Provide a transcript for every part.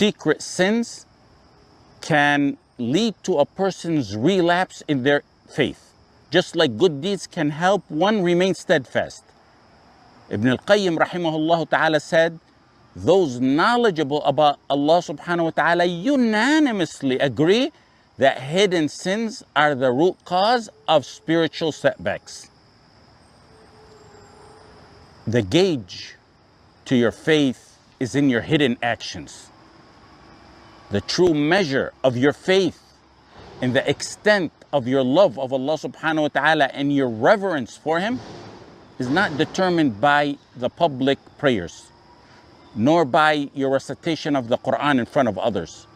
secret sins can lead to a person's relapse in their faith, just like good deeds can help one remain steadfast. Ibn al-Qayyim rahimahullah ta'ala said, those knowledgeable about Allah subhanahu wa ta'ala unanimously agree that hidden sins are the root cause of spiritual setbacks. The gauge to your faith is in your hidden actions. The true measure of your faith and the extent of your love of Allah subhanahu wa ta'ala and your reverence for Him is not determined by the public prayers, nor by your recitation of the Quran in front of others,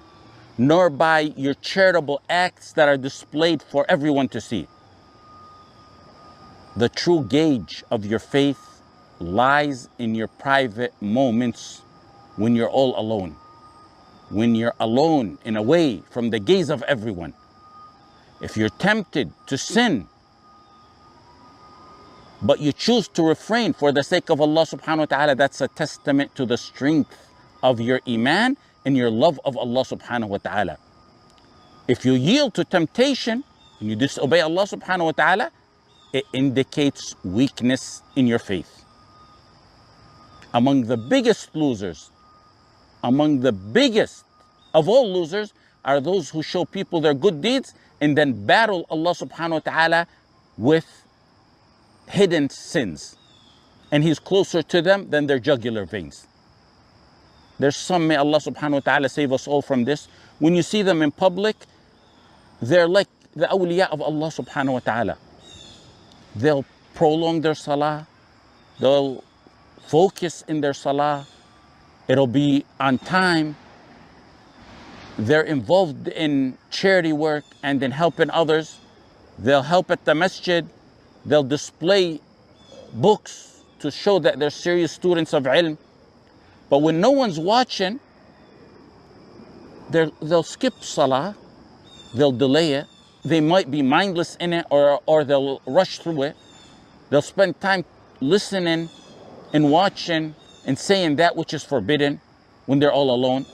nor by your charitable acts that are displayed for everyone to see. The true gauge of your faith lies in your private moments when you're all alone, when you're alone and away from the gaze of everyone. If you're tempted to sin, but you choose to refrain for the sake of Allah subhanahu wa ta'ala, that's a testament to the strength of your iman and your love of Allah subhanahu wa ta'ala. If you yield to temptation and you disobey Allah subhanahu wa ta'ala, it indicates weakness in your faith. Among the biggest losers, among the biggest of all losers, are those who show people their good deeds and then battle Allah subhanahu wa ta'ala with hidden sins. And He's closer to them than their jugular veins. There's some, may Allah subhanahu wa ta'ala save us all from this. When you see them in public, they're like the awliya of Allah subhanahu wa ta'ala. They'll prolong their salah. They'll focus in their salah. It'll be on time. They're involved in charity work and in helping others. They'll help at the masjid. They'll display books to show that they're serious students of ilm. But when no one's watching, they'll skip salah. They'll delay it. They might be mindless in it, or they'll rush through it. They'll spend time listening and watching and saying that which is forbidden when they're all alone.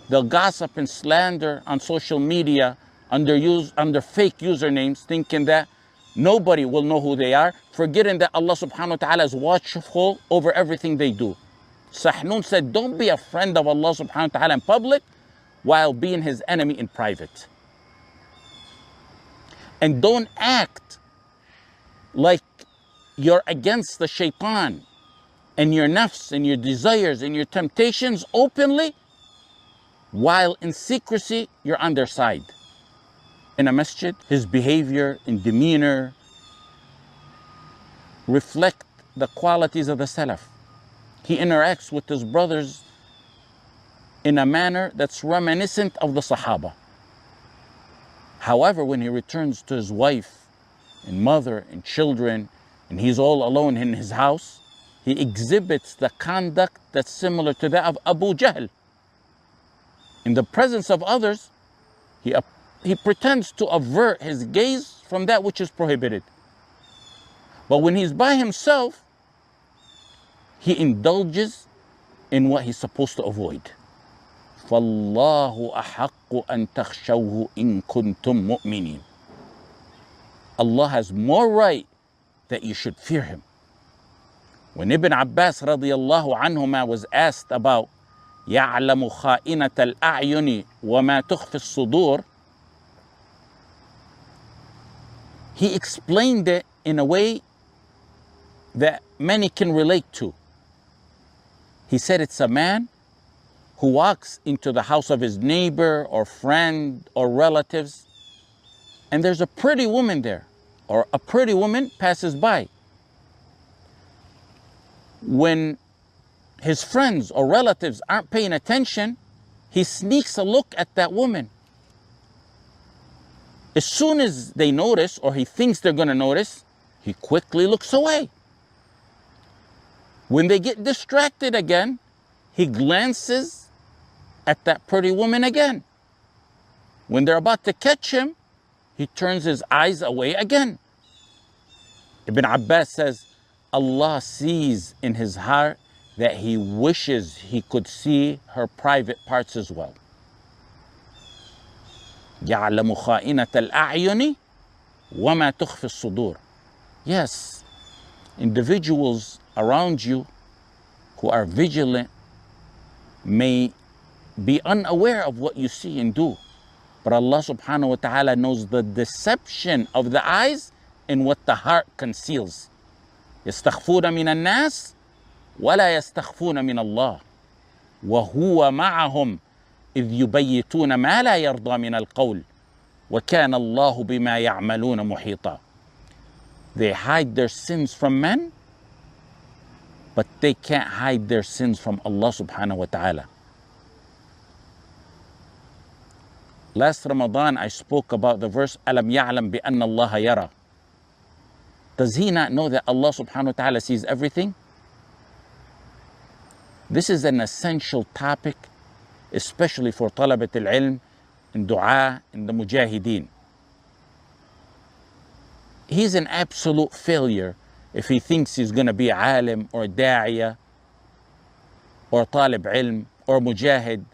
They'll gossip and slander on social media under fake usernames, thinking that nobody will know who they are, forgetting that Allah subhanahu wa ta'ala is watchful over everything they do. Sahnun said, don't be a friend of Allah subhanahu wa ta'ala in public while being His enemy in private. And don't act like you're against the shaitan and your nafs and your desires and your temptations openly, while in secrecy you're on their side. In a masjid, his behavior and demeanor reflect the qualities of the Salaf. He interacts with his brothers in a manner that's reminiscent of the Sahaba. However, when he returns to his wife and mother and children, and he's all alone in his house, he exhibits the conduct that's similar to that of Abu Jahl. In the presence of others, he pretends to avert his gaze from that which is prohibited. But when he's by himself, he indulges in what he's supposed to avoid. فَاللَّهُ أَحَقُّ أَن تَخْشَوْهُ إِن كُنْتُم مُؤْمِنِينَ. Allah has more right that you should fear Him. When Ibn Abbas radiyallahu anhuma was asked about يَعْلَمُ خَائِنَةَ الْأَعْيُنِ وَمَا تُخْفِي الصُّدُورِ, he explained it in a way that many can relate to. He said it's a man who walks into the house of his neighbor or friend or relatives, and there's a pretty woman there, or a pretty woman passes by. When his friends or relatives aren't paying attention, he sneaks a look at that woman. As soon as they notice, or he thinks they're going to notice, he quickly looks away. When they get distracted again, he glances at that pretty woman again. When they're about to catch him, he turns his eyes away again. Ibn Abbas says, Allah sees in his heart that he wishes he could see her private parts as well. يَعْلَمُ خَائِنَةَ الْأَعْيُنِ وَمَا تُخْفِي الصُّدُورِ. Yes, individuals around you who are vigilant may be unaware of what you see and do. But Allah subhanahu wa ta'ala knows the deception of the eyes and what the heart conceals. يَسْتَخْفُونَ مِنَ النَّاسِ وَلَا يَسْتَخْفُونَ مِنَ اللَّهِ وَهُوَ مَعَهُمْ إِذْ يُبَيِّتُونَ مَا لَا يَرْضَى مِنَ الْقَوْلِ وَكَانَ اللَّهُ بِمَا يَعْمَلُونَ مُحِيطًا. They hide their sins from men, but they can't hide their sins from Allah subhanahu wa ta'ala. Last Ramadan, I spoke about the verse, أَلَمْ يَعْلَمْ بِأَنَّ اللَّهَ يَرَى. Does he not know that Allah subhanahu wa ta'ala sees everything? This is an essential topic, especially for طلبة العلم and dua and the mujahideen. He's an absolute failure if he thinks he's going to be alim or da'iyah or talib ilm or mujahid,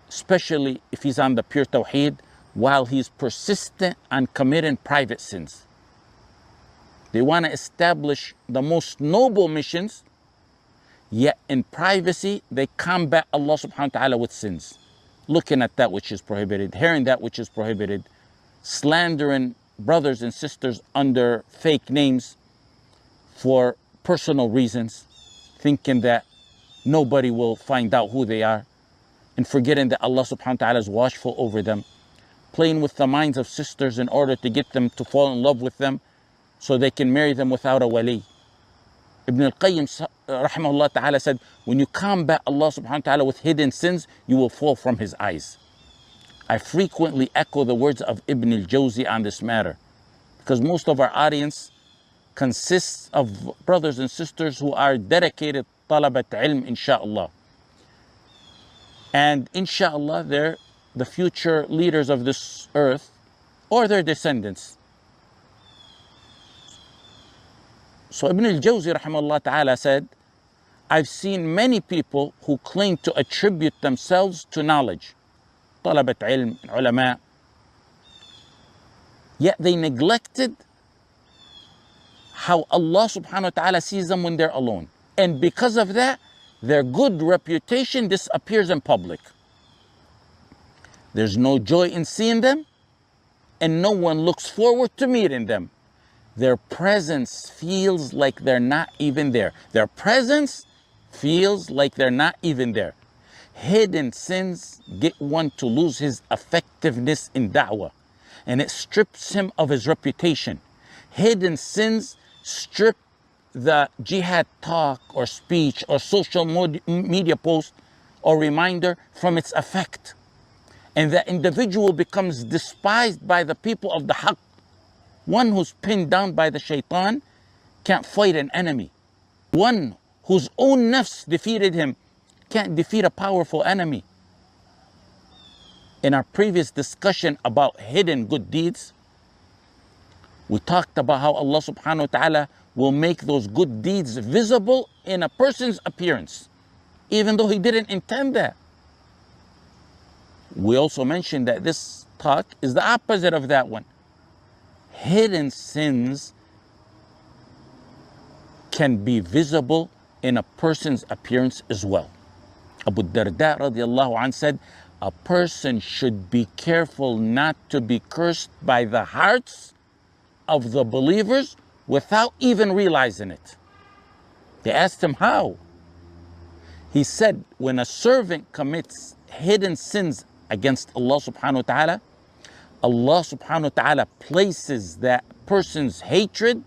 especially if he's on the pure tawheed, while he's persistent on committing private sins. They want to establish the most noble missions, yet in privacy they combat Allah subhanahu wa ta'ala with sins. Looking at that which is prohibited, hearing that which is prohibited, slandering brothers and sisters under fake names for personal reasons, thinking that nobody will find out who they are, and forgetting that Allah subhanahu wa ta'ala is watchful over them, playing with the minds of sisters in order to get them to fall in love with them so they can marry them without a wali. Ibn al-Qayyim rahimahullah ta'ala said, when you combat Allah subhanahu wa ta'ala with hidden sins, you will fall from his eyes. I frequently echo the words of Ibn al-Jawzi on this matter, because most of our audience consists of brothers and sisters who are dedicated talabat ilm, insha'Allah. And insha'Allah, they're the future leaders of this earth or their descendants. So Ibn al-Jawzi rahimahullah ta'ala said, I've seen many people who claim to attribute themselves to knowledge, talabat ilm, ulama, yet they neglected how Allah subhanahu wa ta'ala sees them when they're alone. And because of that, their good reputation disappears in public. There's no joy in seeing them, and no one looks forward to meeting them. Their presence feels like they're not even there. Their presence feels like they're not even there. Hidden sins get one to lose his effectiveness in da'wah, and it strips him of his reputation. Hidden sins strip the jihad talk or speech or social media post or reminder from its effect. And the individual becomes despised by the people of the haqq. One who's pinned down by the shaitan can't fight an enemy. One whose own nafs defeated him can't defeat a powerful enemy. In our previous discussion about hidden good deeds, we talked about how Allah subhanahu wa ta'ala will make those good deeds visible in a person's appearance, even though he didn't intend that. We also mentioned that this talk is the opposite of that one. Hidden sins can be visible in a person's appearance as well. Abu Darda radiallahu anh said, a person should be careful not to be cursed by the hearts of the believers without even realizing it. They asked him how. He said, when a servant commits hidden sins against Allah subhanahu wa ta'ala, Allah subhanahu wa ta'ala places that person's hatred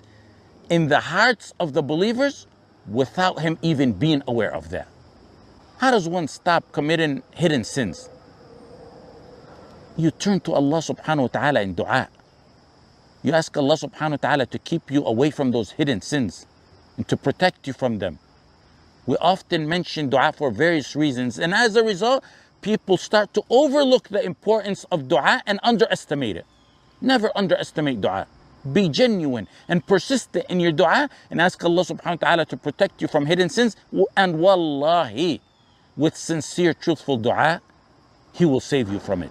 in the hearts of the believers without him even being aware of that. How does one stop committing hidden sins? You turn to Allah subhanahu wa ta'ala in dua. You ask Allah subhanahu wa ta'ala to keep you away from those hidden sins and to protect you from them. We often mention dua for various reasons, and as a result, people start to overlook the importance of dua and underestimate it. Never underestimate dua. be genuine and persistent in your dua and ask Allah subhanahu wa ta'ala to protect you from hidden sins. And wallahi, with sincere, truthful dua, He will save you from it.